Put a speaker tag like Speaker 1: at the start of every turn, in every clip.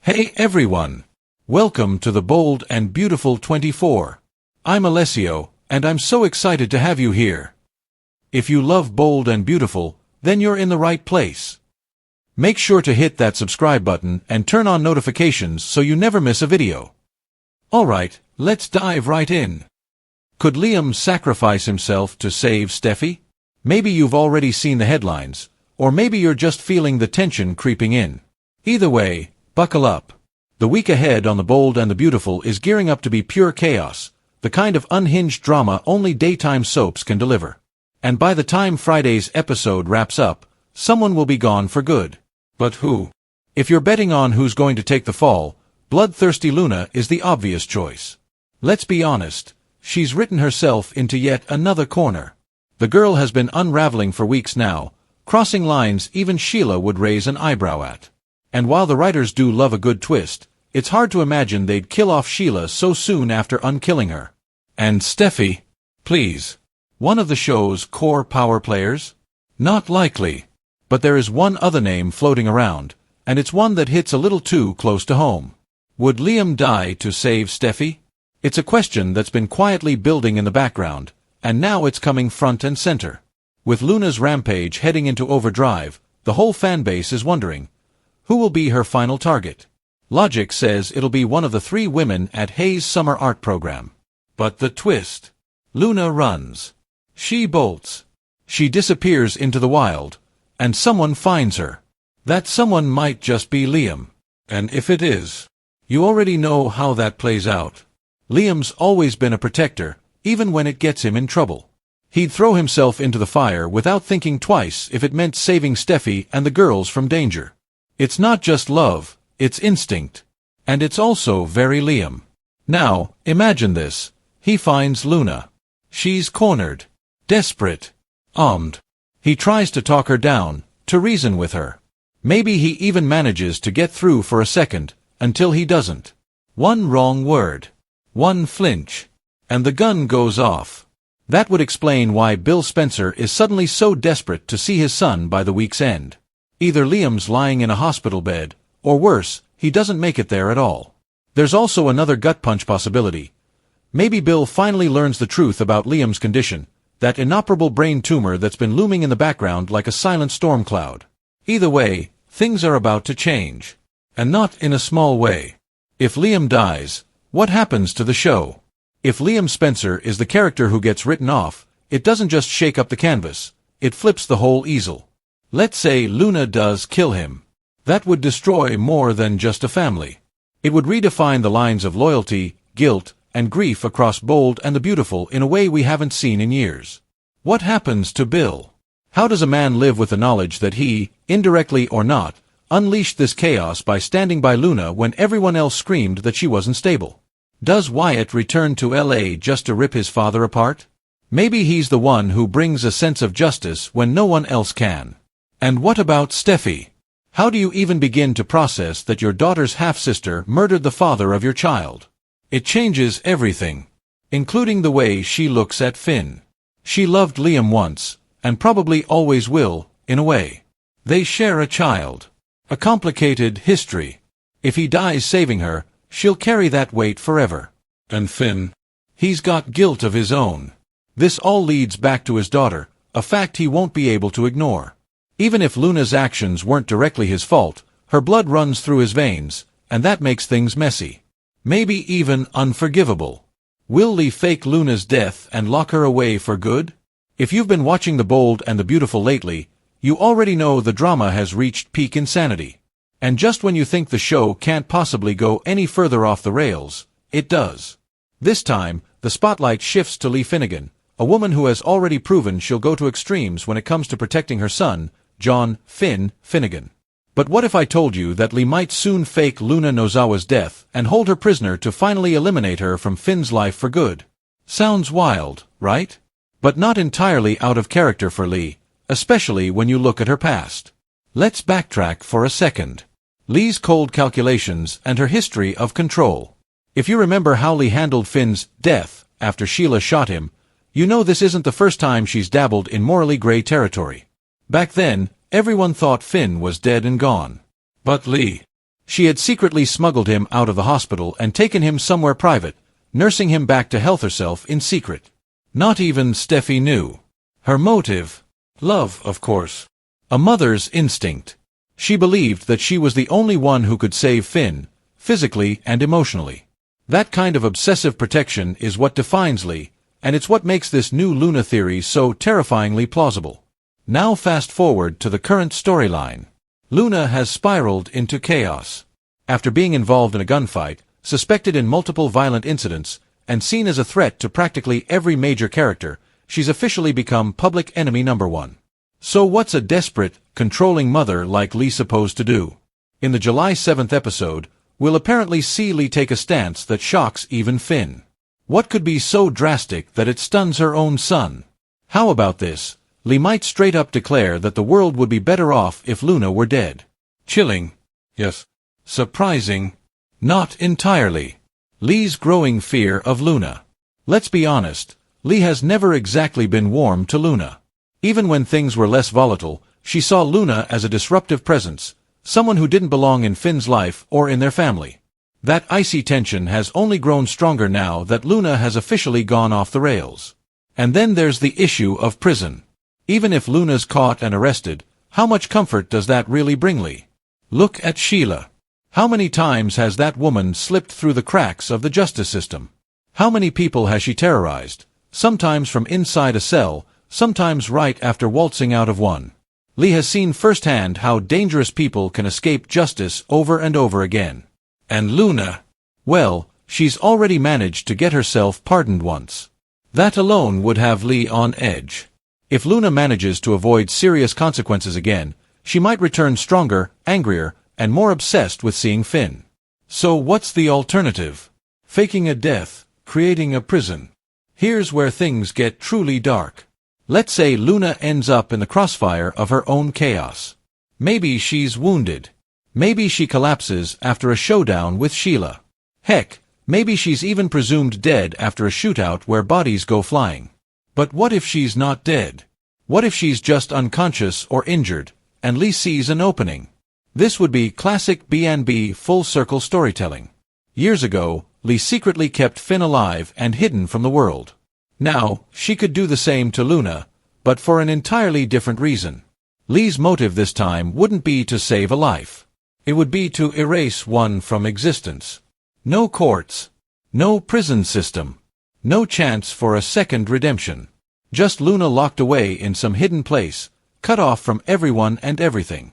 Speaker 1: Hey everyone! Welcome to the Bold and Beautiful 24. I'm Alessio, and I'm so excited to have you here. If you love Bold and Beautiful, then you're in the right place. Make sure to hit that subscribe button and turn on notifications so you never miss a video. Alright, let's dive right in. Could Liam sacrifice himself to save Steffy? Maybe you've already seen the headlines, or maybe you're just feeling the tension creeping in. Either way, buckle up. The week ahead on The Bold and the Beautiful is gearing up to be pure chaos, the kind of unhinged drama only daytime soaps can deliver. And by the time Friday's episode wraps up, someone will be gone for good. But who? If you're betting on who's going to take the fall, bloodthirsty Luna is the obvious choice. Let's be honest, she's written herself into yet another corner. The girl has been unraveling for weeks now, crossing lines even Sheila would raise an eyebrow at. And while the writers do love a good twist, it's hard to imagine they'd kill off Sheila so soon after unkilling her. And Steffy? Please. One of the show's core power players? Not likely. But there is one other name floating around, and it's one that hits a little too close to home. Would Liam die to save Steffy? It's a question that's been quietly building in the background, and now it's coming front and center. With Luna's rampage heading into overdrive, the whole fanbase is wondering, who will be her final target? Logic says it'll be one of the 3 women at Hayes' summer art program. But the twist. Luna runs. She bolts. She disappears into the wild, and someone finds her. That someone might just be Liam. And if it is, you already know how that plays out. Liam's always been a protector, even when it gets him in trouble. He'd throw himself into the fire without thinking twice if it meant saving Steffy and the girls from danger. It's not just love, it's instinct. And it's also very Liam. Now, imagine this. He finds Luna. She's cornered. Desperate. Armed. He tries to talk her down, to reason with her. Maybe he even manages to get through for a second, until he doesn't. One wrong word. One flinch. And the gun goes off. That would explain why Bill Spencer is suddenly so desperate to see his son by the week's end. Either Liam's lying in a hospital bed, or worse, he doesn't make it there at all. There's also another gut punch possibility. Maybe Bill finally learns the truth about Liam's condition, that inoperable brain tumor that's been looming in the background like a silent storm cloud. Either way, things are about to change. And not in a small way. If Liam dies, what happens to the show? If Liam Spencer is the character who gets written off, it doesn't just shake up the canvas, it flips the whole easel. Let's say Luna does kill him. That would destroy more than just a family. It would redefine the lines of loyalty, guilt, and grief across Bold and the Beautiful in a way we haven't seen in years. What happens to Bill? How does a man live with the knowledge that he, indirectly or not, unleashed this chaos by standing by Luna when everyone else screamed that she wasn't stable? Does Wyatt return to LA just to rip his father apart? Maybe he's the one who brings a sense of justice when no one else can. And what about Steffy? How do you even begin to process that your daughter's half-sister murdered the father of your child? It changes everything, including the way she looks at Finn. She loved Liam once, and probably always will, in a way. They share a child. A complicated history. If he dies saving her, she'll carry that weight forever. And Finn? He's got guilt of his own. This all leads back to his daughter, a fact he won't be able to ignore. Even if Luna's actions weren't directly his fault, her blood runs through his veins, and that makes things messy. Maybe even unforgivable. Will Lee fake Luna's death and lock her away for good? If you've been watching The Bold and the Beautiful lately, you already know the drama has reached peak insanity. And just when you think the show can't possibly go any further off the rails, it does. This time, the spotlight shifts to Lee Finnegan, a woman who has already proven she'll go to extremes when it comes to protecting her son, John Finnegan. But what if I told you that Lee might soon fake Luna Nozawa's death and hold her prisoner to finally eliminate her from Finn's life for good? Sounds wild, right? But not entirely out of character for Lee, especially when you look at her past. Let's backtrack for a second. Lee's cold calculations and her history of control. If you remember how Lee handled Finn's death after Sheila shot him, you know this isn't the first time she's dabbled in morally gray territory. Back then, everyone thought Finn was dead and gone. But Lee, She had secretly smuggled him out of the hospital and taken him somewhere private, nursing him back to health herself in secret. Not even Steffy knew. Her motive? Love, of course. A mother's instinct. She believed that she was the only one who could save Finn, physically and emotionally. That kind of obsessive protection is what defines Lee, and it's what makes this new Luna theory so terrifyingly plausible. Now fast forward to the current storyline. Luna has spiraled into chaos. After being involved in a gunfight, suspected in multiple violent incidents, and seen as a threat to practically every major character, she's officially become public enemy number one. So what's a desperate, controlling mother like Lee supposed to do? In the July 7th episode, we'll apparently see Lee take a stance that shocks even Finn. What could be so drastic that it stuns her own son? How about this? Lee might straight up declare that the world would be better off if Luna were dead. Chilling. Yes. Surprising. Not entirely. Lee's growing fear of Luna. Let's be honest, Lee has never exactly been warm to Luna. Even when things were less volatile, she saw Luna as a disruptive presence, someone who didn't belong in Finn's life or in their family. That icy tension has only grown stronger now that Luna has officially gone off the rails. And then there's the issue of prison. Even if Luna's caught and arrested, how much comfort does that really bring Lee? Look at Sheila. How many times has that woman slipped through the cracks of the justice system? How many people has she terrorized, sometimes from inside a cell, sometimes right after waltzing out of one? Lee has seen firsthand how dangerous people can escape justice over and over again. And Luna? Well, she's already managed to get herself pardoned once. That alone would have Lee on edge. If Luna manages to avoid serious consequences again, she might return stronger, angrier, and more obsessed with seeing Finn. So what's the alternative? Faking a death, creating a prison. Here's where things get truly dark. Let's say Luna ends up in the crossfire of her own chaos. Maybe she's wounded. Maybe she collapses after a showdown with Sheila. Heck, maybe she's even presumed dead after a shootout where bodies go flying. But what if she's not dead? What if she's just unconscious or injured, and Lee sees an opening? This would be classic B&B full-circle storytelling. Years ago, Lee secretly kept Finn alive and hidden from the world. Now, she could do the same to Luna, but for an entirely different reason. Lee's motive this time wouldn't be to save a life. It would be to erase one from existence. No courts. No prison system. No chance for a second redemption. Just Luna locked away in some hidden place, cut off from everyone and everything.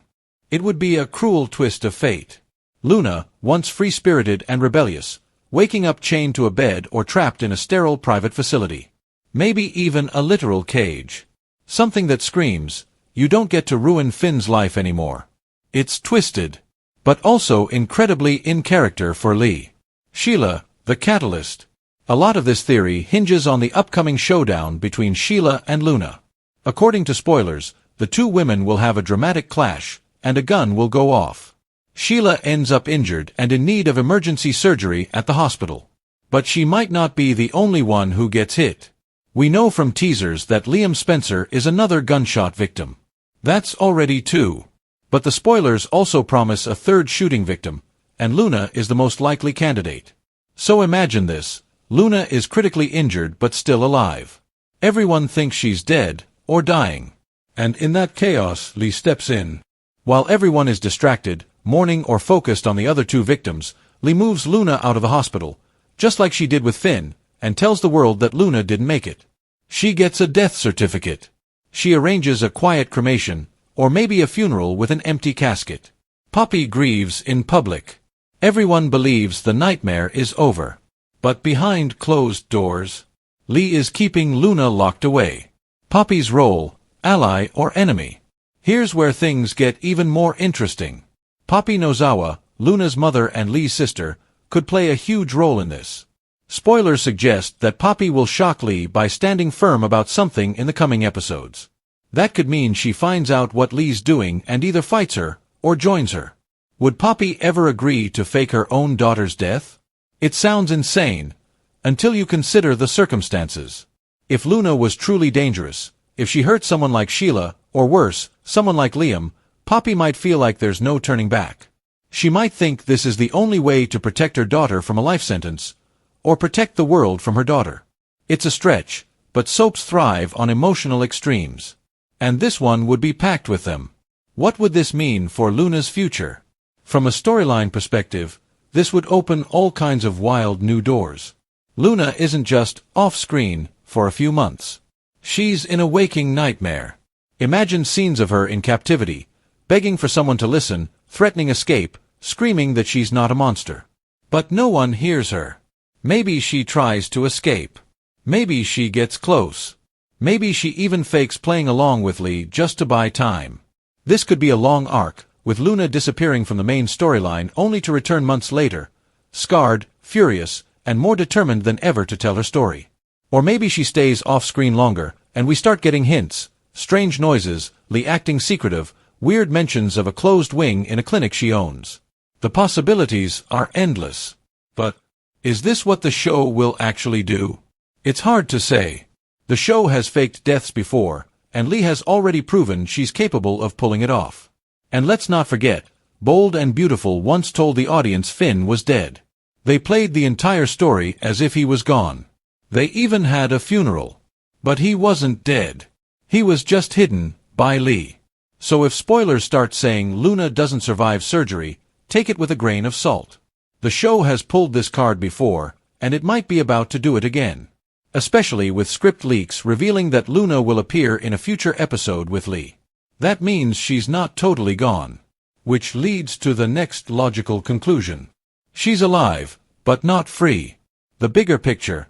Speaker 1: It would be a cruel twist of fate. Luna, once free-spirited and rebellious, waking up chained to a bed or trapped in a sterile private facility. Maybe even a literal cage. Something that screams, you don't get to ruin Finn's life anymore. It's twisted, but also incredibly in character for Lee. Sheila, the catalyst. A lot of this theory hinges on the upcoming showdown between Sheila and Luna. According to spoilers, the two women will have a dramatic clash, and a gun will go off. Sheila ends up injured and in need of emergency surgery at the hospital. But she might not be the only one who gets hit. We know from teasers that Liam Spencer is another gunshot victim. That's already two. But the spoilers also promise a third shooting victim, and Luna is the most likely candidate. So imagine this. Luna is critically injured but still alive. Everyone thinks she's dead, or dying. And in that chaos, Lee steps in. While everyone is distracted, mourning or focused on the other two victims, Lee moves Luna out of the hospital, just like she did with Finn, and tells the world that Luna didn't make it. She gets a death certificate. She arranges a quiet cremation, or maybe a funeral with an empty casket. Poppy grieves in public. Everyone believes the nightmare is over. But behind closed doors, Lee is keeping Luna locked away. Poppy's role, ally or enemy? Here's where things get even more interesting. Poppy Nozawa, Luna's mother and Lee's sister, could play a huge role in this. Spoilers suggest that Poppy will shock Lee by standing firm about something in the coming episodes. That could mean she finds out what Lee's doing and either fights her, or joins her. Would Poppy ever agree to fake her own daughter's death? It sounds insane, until you consider the circumstances. If Luna was truly dangerous, if she hurt someone like Sheila, or worse, someone like Liam, Poppy might feel like there's no turning back. She might think this is the only way to protect her daughter from a life sentence, or protect the world from her daughter. It's a stretch, but soaps thrive on emotional extremes. And this one would be packed with them. What would this mean for Luna's future? From a storyline perspective, this would open all kinds of wild new doors. Luna isn't just off-screen for a few months. She's in a waking nightmare. Imagine scenes of her in captivity, begging for someone to listen, threatening escape, screaming that she's not a monster. But no one hears her. Maybe she tries to escape. Maybe she gets close. Maybe she even fakes playing along with Lee just to buy time. This could be a long arc, with Luna disappearing from the main storyline only to return months later, scarred, furious, and more determined than ever to tell her story. Or maybe she stays off-screen longer, and we start getting hints, strange noises, Lee acting secretive, weird mentions of a closed wing in a clinic she owns. The possibilities are endless. But is this what the show will actually do? It's hard to say. The show has faked deaths before, and Lee has already proven she's capable of pulling it off. And let's not forget, Bold and Beautiful once told the audience Finn was dead. They played the entire story as if he was gone. They even had a funeral. But he wasn't dead. He was just hidden by Lee. So if spoilers start saying Luna doesn't survive surgery, take it with a grain of salt. The show has pulled this card before, and it might be about to do it again. Especially with script leaks revealing that Luna will appear in a future episode with Lee. That means she's not totally gone. Which leads to the next logical conclusion. She's alive, but not free. The bigger picture.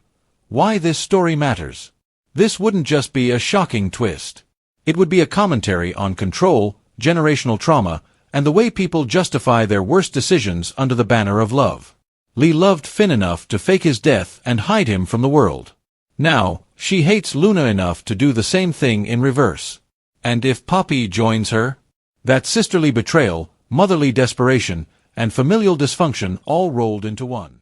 Speaker 1: Why this story matters. This wouldn't just be a shocking twist. It would be a commentary on control, generational trauma, and the way people justify their worst decisions under the banner of love. Lee loved Finn enough to fake his death and hide him from the world. Now, she hates Luna enough to do the same thing in reverse. And if Poppy joins her? That sisterly betrayal, motherly desperation, and familial dysfunction all rolled into one.